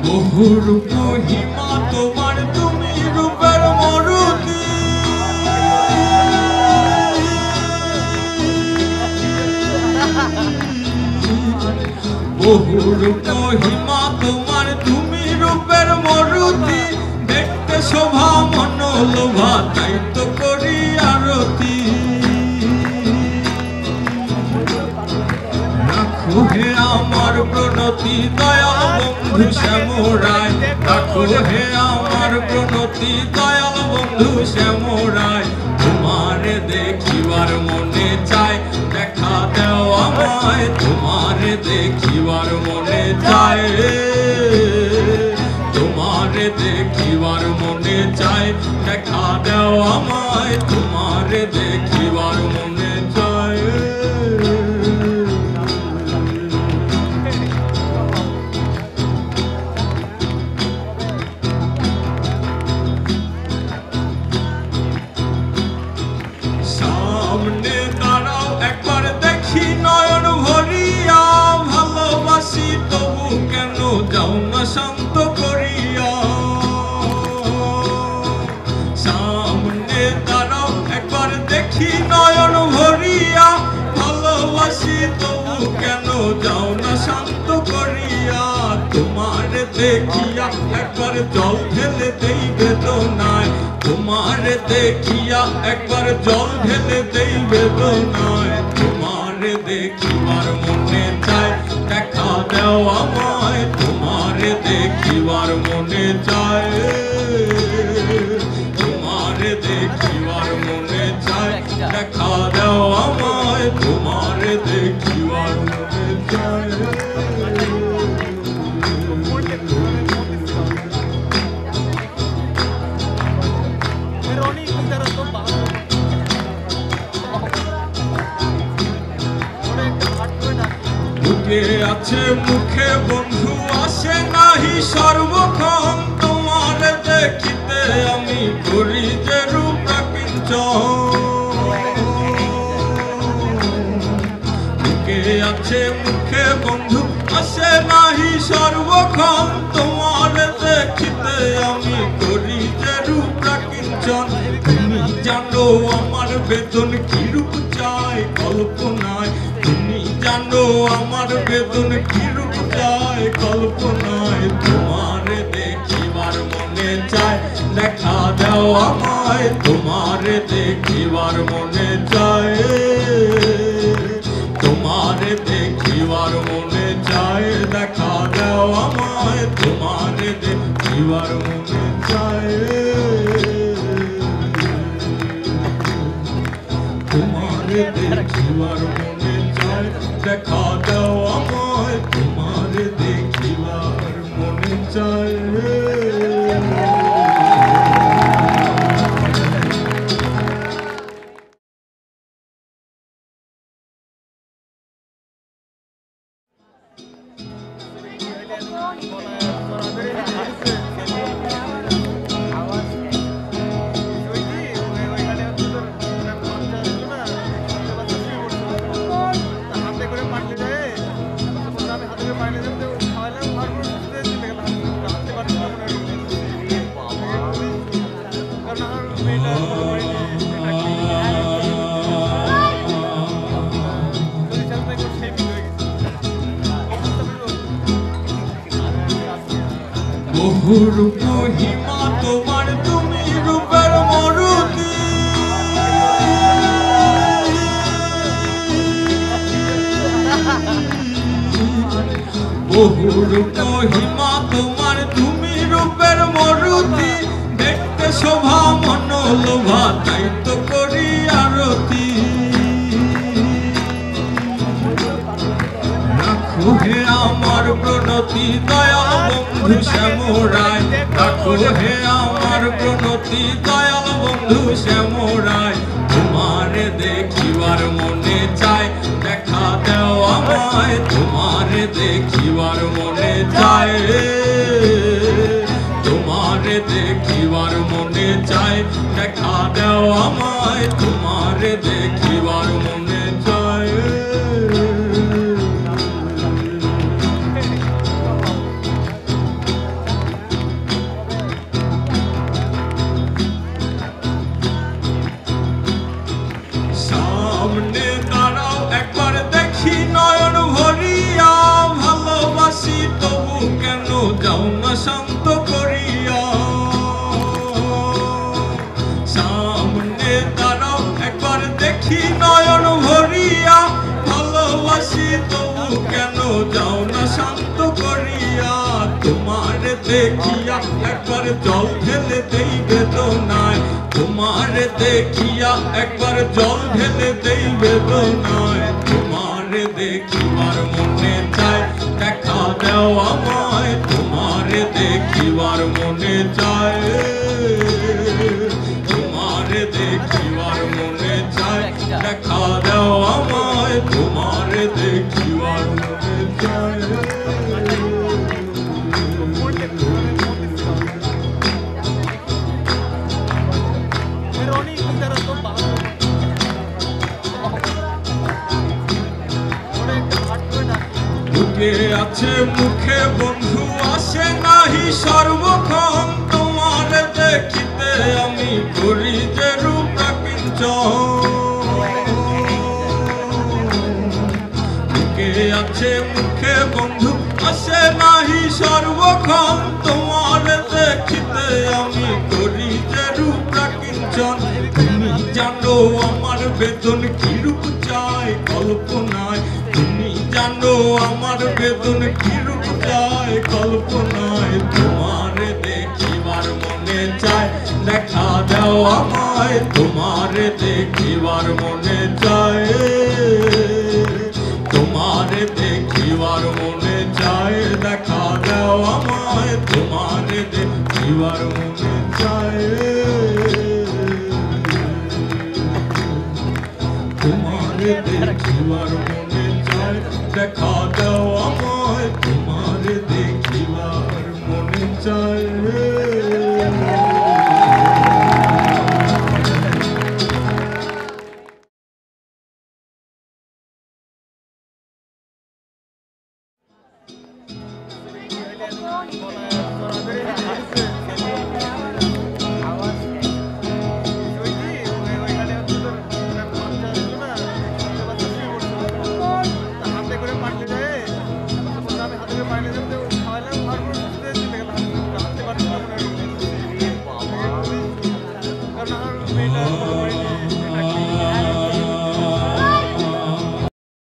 বহুরূপ মহিমা তোমার, তুমি রূপের মরুতি। বহুরূপ মহিমা তোমার, তুমি রূপের মরুতি। দেখতে শোভা মনোলোভা, তাই তো করি আরতি। রাখো হে আমার প্রণতি দয়াল বন্ধু শ্যামরায়, রাখো হে আমার প্রণতি দয়াল বন্ধু শ্যামরায়। তোমারে দেখিবার মনে চায়, দেখা দাও আমায়, তোমারে দেখিবার মনে চায়, তোমারে দেখিবার মনে চায়, দেখা দাও আমায়, তোমারে দেখিবার মনে চায়। সামনে দাঁড়াও একবার দেখি নয়ন ভরিয়া, ভালোবাসি তবু কেন যাও না শান্ত করিয়া। সামনে দাঁড়াও একবার দেখি নয়ন ভরিয়া, ভালোবাসি তবু কেন যাও না শান্ত করিয়া। তোমার দেখিয়া একবার জল ঢেলে দেই বেদনায়, তোমার দেখিয়া একবার জল ঢেলে দেই বেদনায়। তোমার দেখিবার মনে চায়, দেখা দাও আমায়, তোমার দেখিবার মনে চায়, তোমার দেখিবার মনে চায়, দেখা দাও আমায়, তোমার দেখিবার মনে চায়। বুকে আছে মুখে বন্ধু আসে নাহি সর্বক্ষণ, তোমার দেখিতে আমি করি যে রূপ কিঞ্চন। বুকে আছে মুখে বন্ধু আসে নাহি সর্বক্ষণ, তোমার দেখিতে আমি করি যে রূপ কিঞ্চন। তুমি জানো আমার বেদন কি রূপ চাই কল্পনায়, তুমি জানো আমার বেদন কি রূপ চাই কল্পনায়। তোমার দেখিবার মনে চায়, দেখা দাও আমায়, তোমার দেখিবার মনে চায়, তোমার দেখিবার মনে চায়, দেখা দাও আমায়, তোমার দেখিবার মনে চায়, তোমার দেখিবার মনে চায়, দেখা দাও আমায়, তোমার দেখিবার মনে চায়। বহুরূপ মহিমা তোমার, তুমি রূপের মরুতি। বহুরূপ মহিমা তোমার, তুমি রূপের মরুতি। দেখতে শোভা মনোলোভা, তাই তো করি আরতি। রাখো হে আমার প্রণতি দয়াল বন্ধু শ্যামরায়, রাখো হে আমার প্রণতি দয়াল বন্ধু শ্যামরায়। তোমার দেখিবার মনে চায়, দেখা দাও আমায়, তোমার দেখিবার মনে চায়, তোমার দেখিবার মনে চায়, দেখা দাও আমায়, তোমার দেখিবার মনে চায়। জল ঢেলে দেই বেদনায়, তোমার দেখিয়া একবার জল ঢেলে দেই বেদনায়। তোমার দেখিবার মনে চায়, দেখা দাও আমায়, তোমার দেখিবার মনে চায়, তোমার দেখিবার মনে চায়, দেখা দাও আমায়, তোমার দেখিবার মনে চায়। বুকে আছে মুখে বন্ধু আসে নাহি সর্বক্ষণ, তোমার দেখিতে আমি করি যে রূপ কিঞ্চন। বুকে আছে মুখে বন্ধু আসে নাহি সর্বক্ষণ, তোমার দেখিতে আমি করি যে রূপ কিঞ্চন। তুমি জানো আমার বেদন কি রূপ চায় কল্পনায়, তুমি জানো আমার বেদন কি রূপ চায় কল্পনায়। তোমার দেখিবার মনে চায়, দেখা দাও আমায়, তোমার দেখিবার মনে চায়, তোমার দেখিবার মনে চায়, দেখা দাও আমায়, তোমার দেখিবার মনে চায়, তোমার দেখিবার মনে চায়, দেখা দাও আমায়, তোমার দেখিবার মনে চায়।